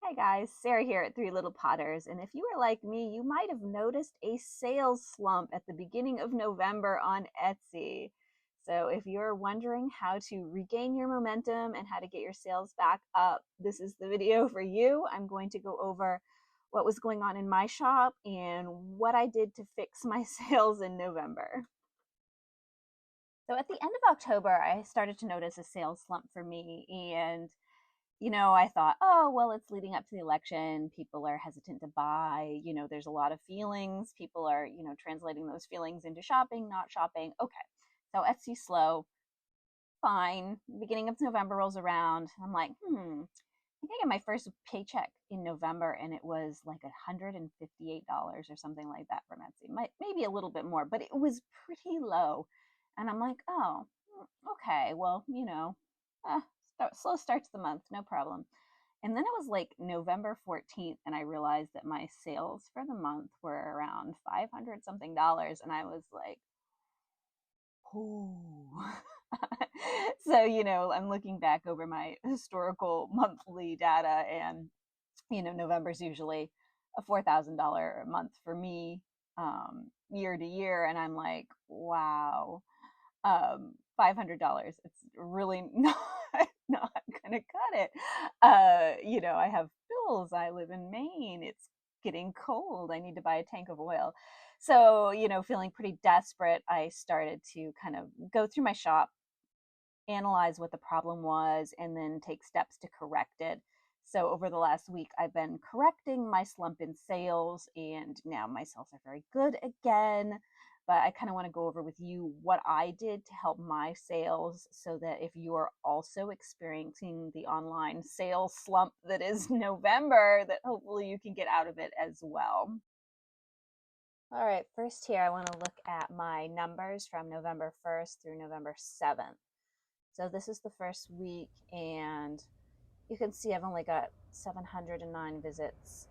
Hi guys, Sarah here at Three Little Potters, and if you are like me, you might have noticed a sales slump at the beginning of November on Etsy. So if you're wondering how to regain your momentum and how to get your sales back up, this is the video for you. I'm going to go over what was going on in my shop and what I did to fix my sales in November. So at the end of October, I started to notice a sales slump for me, and I thought, oh, well, it's leading up to the election. People are hesitant to buy. There's a lot of feelings. People are, translating those feelings into shopping, not shopping. Okay. So Etsy slow, fine. Beginning of November rolls around. I'm like, I think I got my first paycheck in November and it was like $158 or something like that from Etsy. Maybe a little bit more, but it was pretty low. And I'm like, oh, okay, well, slow start to the month, no problem. And then it was like November 14th, and I realized that my sales for the month were around 500 something dollars. And I was like, oh. So, I'm looking back over my historical monthly data, and, November's usually a $4,000 a month for me, year to year. And I'm like, wow, $500. It's really not gonna cut it. I have bills. I live in Maine. It's getting cold. I need to buy a tank of oil. So, feeling pretty desperate, I started to kind of go through my shop, analyze what the problem was, and then take steps to correct it. So over the last week, I've been correcting my slump in sales, and now my sales are very good again. But I kind of want to go over with you what I did to help my sales so that if you are also experiencing the online sales slump that is November, that hopefully you can get out of it as well. All right, first here, I want to look at my numbers from November 1st through November 7th. So this is the first week, and you can see I've only got 709 visits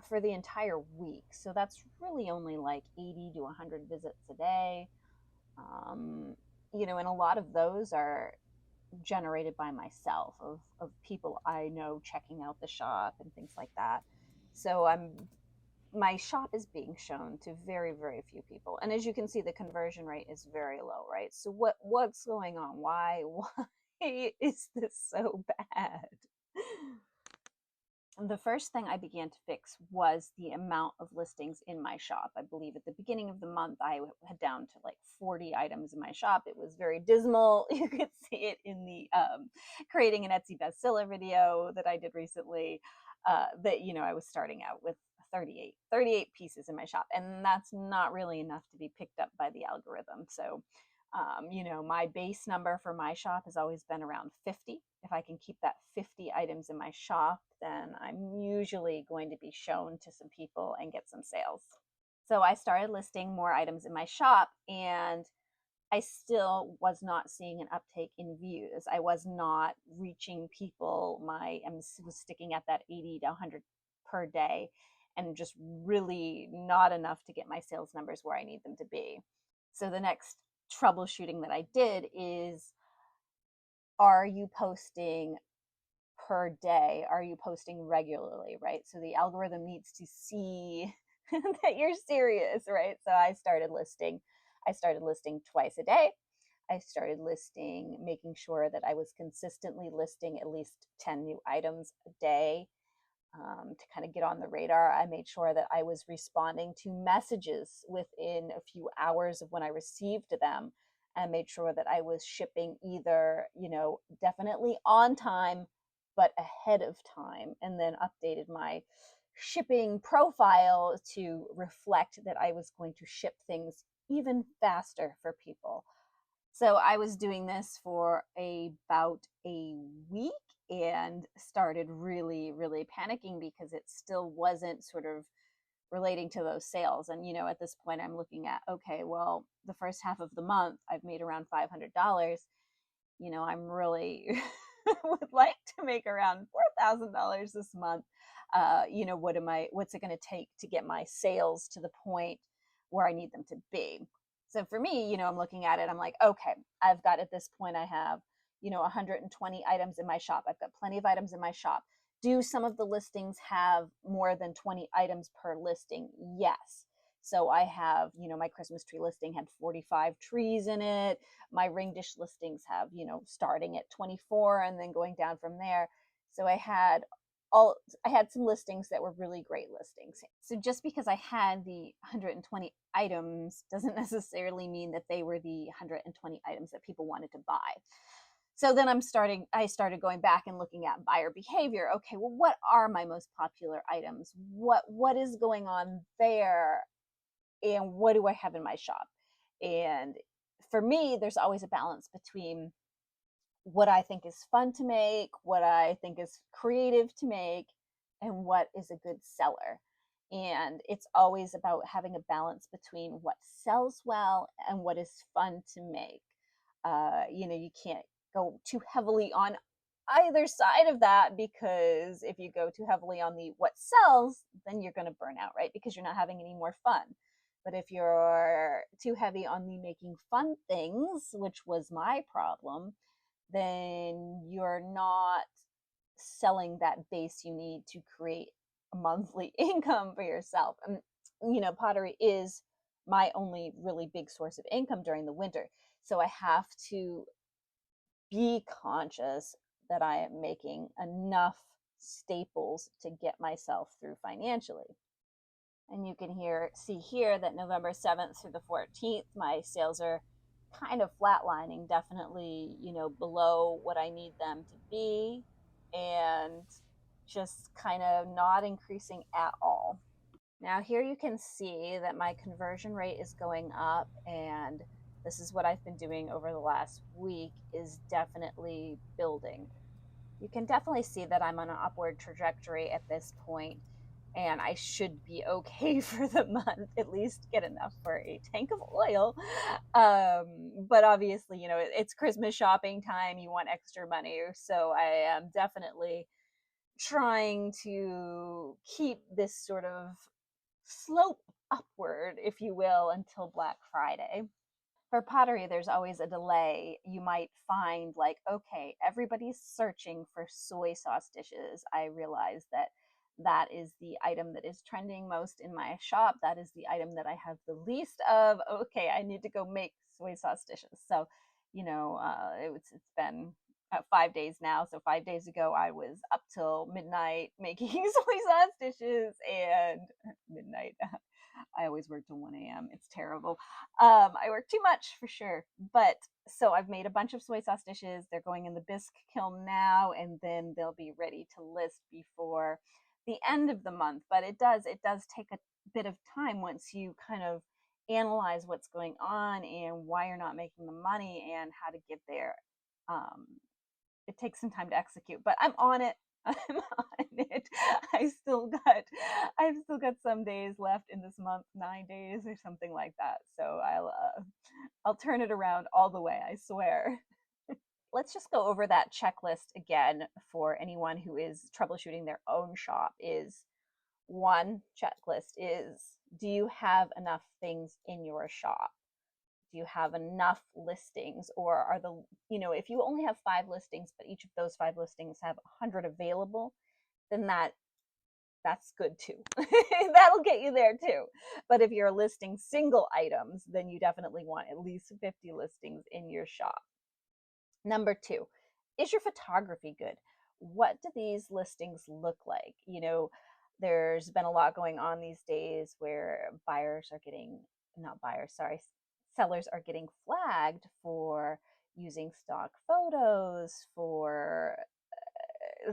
for the entire week. So that's really only like 80 to 100 visits a day. Um, and a lot of those are generated by myself, of people I know checking out the shop and things like that. So my shop is being shown to very, very few people. And as you can see, the conversion rate is very low, right? So what's going on? Why is this so bad? The first thing I began to fix was the amount of listings in my shop. I believe at the beginning of the month, I had down to like 40 items in my shop. It was very dismal. You could see it in the creating an Etsy bestseller video that I did recently. That, I was starting out with 38 pieces in my shop. And that's not really enough to be picked up by the algorithm. So, my base number for my shop has always been around 50. If I can keep that 50 items in my shop, then I'm usually going to be shown to some people and get some sales. So I started listing more items in my shop, and I still was not seeing an uptake in views. I was not reaching people. I was sticking at that 80 to 100 per day, and just really not enough to get my sales numbers where I need them to be. So the next troubleshooting that I did is, are you posting per day? Are you posting regularly, right? So the algorithm needs to see that you're serious, right? So I started listing twice a day. I started making sure that I was consistently listing at least 10 new items a day. To kind of get on the radar, I made sure that I was responding to messages within a few hours of when I received them, and made sure that I was shipping either, definitely on time, but ahead of time, and then updated my shipping profile to reflect that I was going to ship things even faster for people. So I was doing this for about a week and started really, really panicking because it still wasn't sort of relating to those sales. And, at this point, I'm looking at, okay, well, the first half of the month, I've made around $500. I'm really would like to make around $4,000 this month. What's it going to take to get my sales to the point where I need them to be? So for me, I'm looking at it, I'm like, okay, I've got, at this point, I have, 120 items in my shop. I've got plenty of items in my shop Do some of the listings have more than 20 items per listing? Yes. So I have, my Christmas tree listing had 45 trees in it. My ring dish listings have, starting at 24 and then going down from there. So all I had some listings that were really great listings. So just because I had the 120 items doesn't necessarily mean that they were the 120 items that people wanted to buy. So then I started going back and looking at buyer behavior. Okay, well, what are my most popular items? What is going on there? And what do I have in my shop? And for me, there's always a balance between what I think is fun to make, what I think is creative to make, and what is a good seller. And it's always about having a balance between what sells well and what is fun to make. You can't go too heavily on either side of that, because if you go too heavily on the what sells, then you're going to burn out, right? Because you're not having any more fun. But if you're too heavy on the making fun things, which was my problem, then you're not selling that base you need to create a monthly income for yourself. And, pottery is my only really big source of income during the winter. So I have to be conscious that I am making enough staples to get myself through financially. And you can see here that November 7th through the 14th, my sales are kind of flatlining, definitely, below what I need them to be, and just kind of not increasing at all. Now here you can see that my conversion rate is going up, and this is what I've been doing over the last week, is definitely building. You can definitely see that I'm on an upward trajectory at this point, and I should be okay for the month, at least get enough for a tank of oil. But obviously, it's Christmas shopping time. You want extra money. So I am definitely trying to keep this sort of slope upward, if you will, until Black Friday. For pottery, there's always a delay. You might find, like, okay, everybody's searching for soy sauce dishes. I realize that is the item that is trending most in my shop. That is the item that I have the least of. Okay, I need to go make soy sauce dishes. So, it's been 5 days now. So 5 days ago, I was up till midnight making soy sauce dishes, and midnight. I always work till 1 a.m. It's terrible. I work too much for sure. But so I've made a bunch of soy sauce dishes. They're going in the bisque kiln now, and then they'll be ready to list before the end of the month. But it does take a bit of time once you kind of analyze what's going on and why you're not making the money and how to get there. It takes some time to execute, but I'm on it. I'm on it. I've still got some days left in this month, 9 days or something like that. So I'll turn it around all the way, I swear. Let's just go over that checklist again for anyone who is troubleshooting their own shop. Is one checklist is, do you have enough things in your shop? Do you have enough listings, or are if you only have 5 listings, but each of those 5 listings have 100 available, then that's good too. That'll get you there too. But if you're listing single items, then you definitely want at least 50 listings in your shop. Number 2, is your photography good? What do these listings look like? There's been a lot going on these days where sellers are getting flagged for using stock photos, for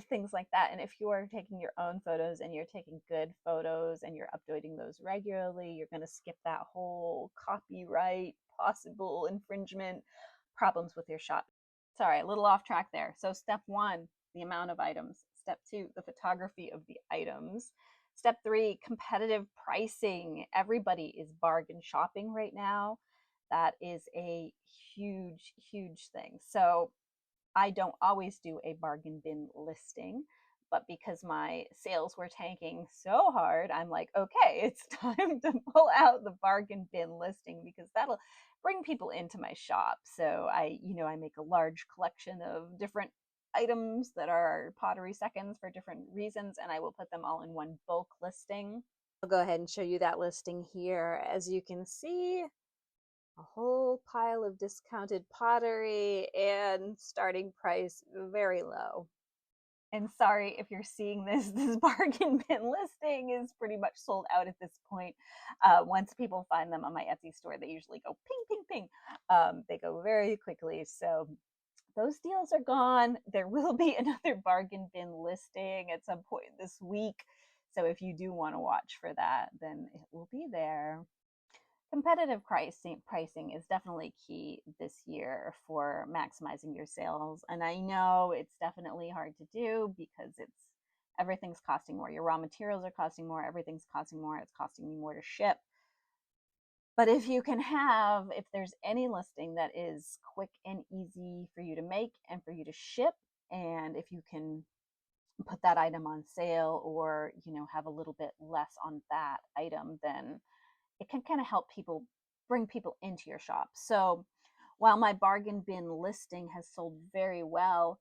things like that. And if you are taking your own photos and you're taking good photos and you're updating those regularly, you're going to skip that whole copyright possible infringement problems with your shop. Sorry, a little off track there. So step 1, the amount of items. Step 2, the photography of the items. Step 3, competitive pricing. Everybody is bargain shopping right now. That is a huge, huge thing. So I don't always do a bargain bin listing, but because my sales were tanking so hard, I'm like, okay, it's time to pull out the bargain bin listing, because that'll bring people into my shop. So I make a large collection of different items that are pottery seconds for different reasons, and I will put them all in one bulk listing. I'll go ahead and show you that listing here. As you can see, a whole pile of discounted pottery and starting price very low. And sorry if you're seeing this, this bargain bin listing is pretty much sold out at this point. Once people find them on my Etsy store, they usually go ping, ping, ping. They go very quickly. So those deals are gone. There will be another bargain bin listing at some point this week. So if you do want to watch for that, then it will be there. Competitive pricing is definitely key this year for maximizing your sales. And I know it's definitely hard to do because everything's costing more. Your raw materials are costing more, everything's costing more, it's costing you more to ship. But if there's any listing that is quick and easy for you to make and for you to ship, and if you can put that item on sale or, have a little bit less on that item, then it can kind of help bring people into your shop. So while my bargain bin listing has sold very well,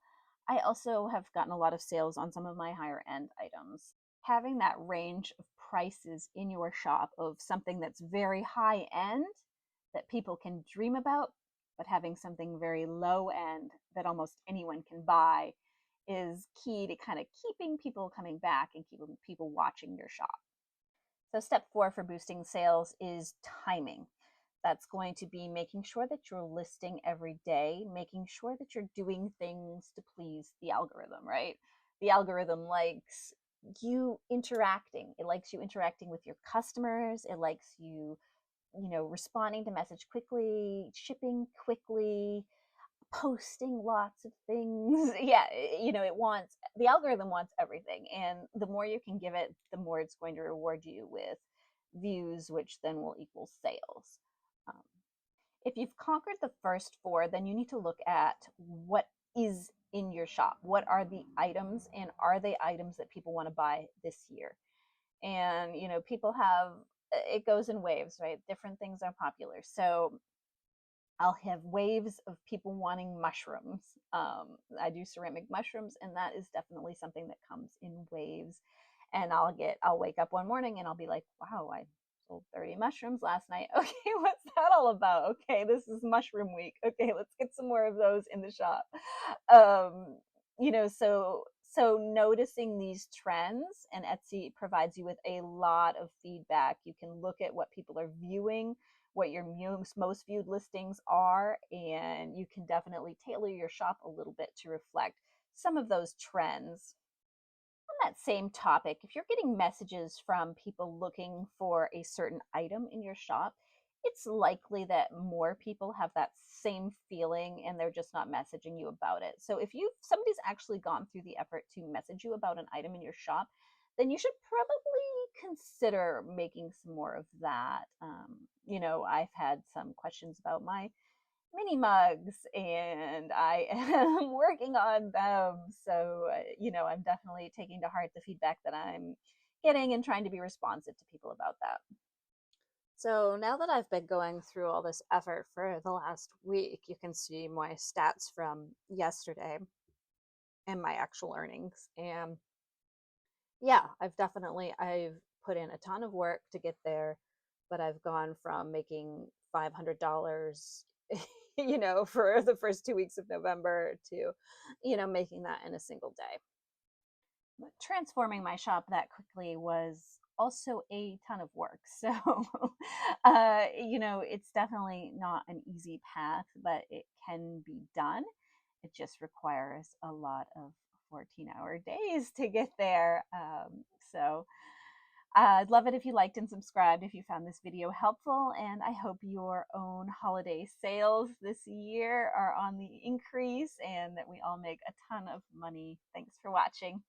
I also have gotten a lot of sales on some of my higher end items. Having that range of prices in your shop of something that's very high end that people can dream about, but having something very low end that almost anyone can buy is key to kind of keeping people coming back and keeping people watching your shop. So step 4 for boosting sales is timing. That's going to be making sure that you're listing every day, making sure that you're doing things to please the algorithm, right? The algorithm likes you interacting. It likes you interacting with your customers. It likes you, responding to message quickly, shipping quickly, posting lots of things. Yeah, the algorithm wants everything, and the more you can give it, the more it's going to reward you with views, which then will equal sales. um, if you've conquered the first 4, then you need to look at what is in your shop. What are the items, and are they items that people want to buy this year? And people have, it goes in waves, right? Different things are popular. So I'll have waves of people wanting mushrooms. I do ceramic mushrooms, and that is definitely something that comes in waves. And I'll wake up one morning and I'll be like, wow, I sold 30 mushrooms last night. Okay, what's that all about? Okay, this is mushroom week. Okay, let's get some more of those in the shop. So noticing these trends, and Etsy provides you with a lot of feedback. You can look at what people are viewing, what your most viewed listings are, and you can definitely tailor your shop a little bit to reflect some of those trends. On that same topic, if you're getting messages from people looking for a certain item in your shop, it's likely that more people have that same feeling and they're just not messaging you about it. So if somebody's actually gone through the effort to message you about an item in your shop, then you should probably consider making some more of that. I've had some questions about my mini mugs, and I am working on them. So, I'm definitely taking to heart the feedback that I'm getting and trying to be responsive to people about that. So now that I've been going through all this effort for the last week, you can see my stats from yesterday and my actual earnings. And yeah, I've put in a ton of work to get there, but I've gone from making $500, for the first 2 weeks of November to, making that in a single day. But transforming my shop that quickly was also a ton of work. So, it's definitely not an easy path, but it can be done. It just requires a lot of 14-hour days to get there. So I'd love it if you liked and subscribed if you found this video helpful, and I hope your own holiday sales this year are on the increase and that we all make a ton of money. Thanks for watching.